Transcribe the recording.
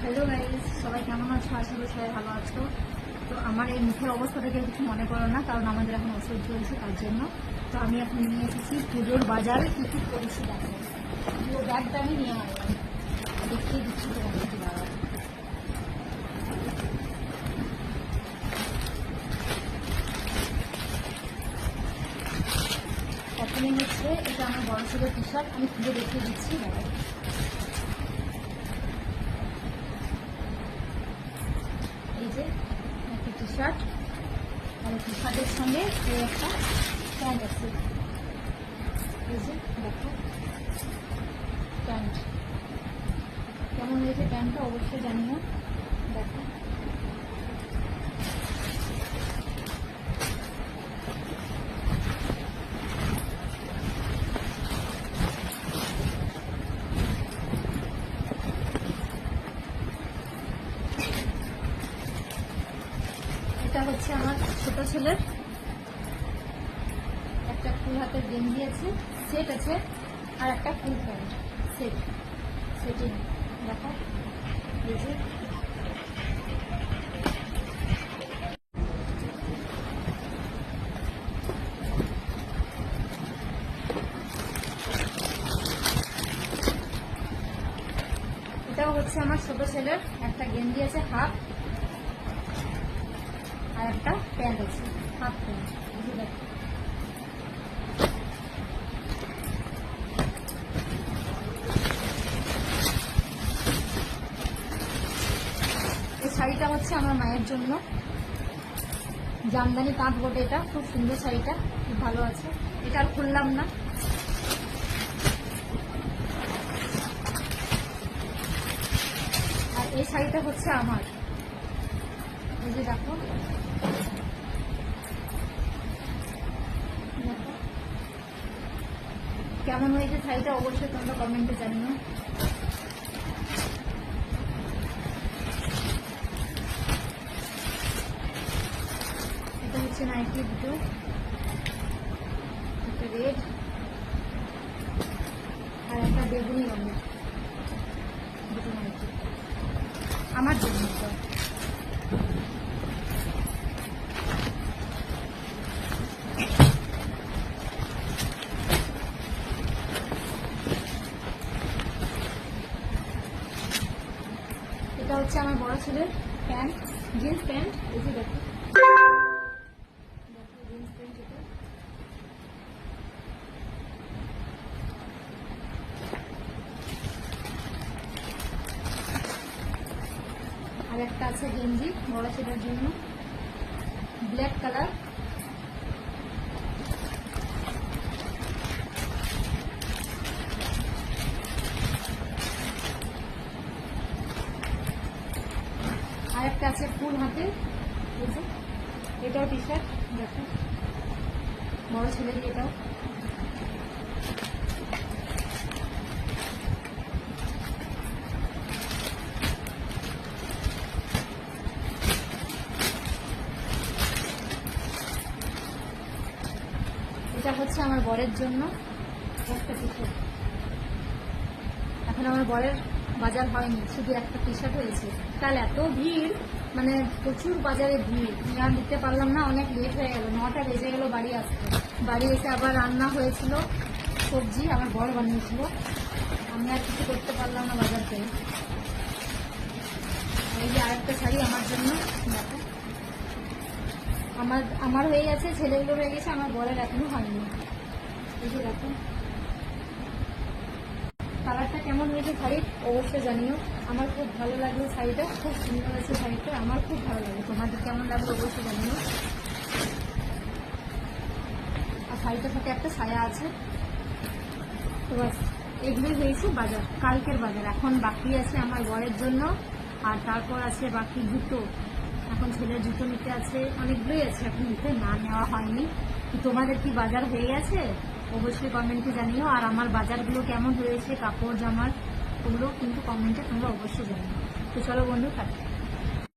Hello guys, সবাই কেমন আছো? আশা করি সবাই ভালো আছো। তো আমার এই মুখের অবস্থা থেকে কিছু মনে করো না, কারণ আমাদের এখন ওষুধ চলছে তার জন্য। তো আমি এখন নিয়ে এসেছি পুজোর বাজারে কী কী করেছি দেখো। পুরো ব্যাগটা আমি নিয়ে আসলাম, দেখিয়ে দিচ্ছি তোমাকে কি দাঁড়া। প্রথমে হচ্ছে এটা আমার বড় ছোটো টি শার্ট, আমি খুলে দেখিয়ে দিচ্ছি দাঁড়া। এই যে একটা টি শার্ট, আর টি শার্টের সঙ্গে এই একটা প্যান্ট আছে। এই যে দেখো প্যান্ট, কেমন হয়েছে প্যান্টটা অবশ্যই জানিও। দেখো এটা হচ্ছে আমার ছোট ছেলের একটা ফুল হাতের গেঞ্জি আছে, সেট আছে, আর একটা ফুল প্যান্ট সেটিং। দেখো এই যে এটাও হচ্ছে আমার ছোট ছেলের একটা গেঞ্জি আছে হাফ, আর একটা প্যান্ট আছে হাফ প্যান্ট। দেখো এই শাড়িটা হচ্ছে আমার মায়ের জন্য, জামদানি তাঁত বটে, এটা খুব সুন্দর শাড়িটা, খুব ভালো আছে। এটা আর খুললাম না। আর এই শাড়িটা হচ্ছে আমার, এই যে দেখো কেমন হয়েছে শাড়িটা অবশ্যই তোমরা কমেন্টে জানিও। এটা হচ্ছে নাইটি দুটো, একটা রেড আর একটা বেগুনি রঙের দুটো নাইটি আমার জন্য। এটা হচ্ছে আমার বড় ছেলের প্যান্ট, জিন্স প্যান্ট। এই যে দেখো জিন্স প্যান্ট, এটা আর একটা আছে গেঞ্জি বড় ছেলের জন্য, ব্ল্যাক কালার। আর একটা আছে ফুল হাতে, এই যে এটাও টি শার্ট, দেখো বড় ছেলেরই এটাও। এটা হচ্ছে আমার বরের জন্য একটা টি শার্ট। এখন আমার বরের বাজার হয়নি, শুধু একটা টি শার্ট হয়েছে। কাল এত ভিড়, মানে প্রচুর বাজারে ভিড়, আর দিতে পারলাম না, অনেক লেট হয়ে গেল, 9টা বেজে গেল বাড়ি আসতে। বাড়ি এসে আবার রান্না হয়েছিল, সবজি আমার বর বানিয়েছিল, আমি আর কিছু করতে পারলাম না বাজার থেকে। এই যে আরেকটা শাড়ি আমার জন্য, দেখো আমার হয়ে গেছে, ছেলেগুলো হয়ে গেছে, আমার বরের এখনো হয়নি। এই যে দেখো কালারটা কেমন হয়েছে শাড়ির অবশ্যই জানিও। আমার খুব ভালো লাগলো শাড়িটা, খুব সুন্দর আছে শাড়িটা, আমার খুব ভালো লাগলো। তোমাদের কেমন লাগলো অবশ্যই জানিও। আর শাড়িটার সাথে একটা ছায়া আছে। তো বাস এগুলোই হয়েছে বাজার, কালকের বাজার। এখন বাকি আছে আমার বরের জন্য, আর তারপর আছে বাকি জুতো, এখন ছেলের জুতো নিতে আছে, অনেকগুলোই আছে এখন নিতে, না নেওয়া হয়নি। তোমাদের কি বাজার হয়ে গেছে অবশ্যই কমেন্টে জানিও। আর আমার বাজারগুলো কেমন হয়েছে, কাপড় জামার, ওগুলো কিন্তু কমেন্টে তোমরা অবশ্যই জানিও। তো চলো বন্ধু, টাটা।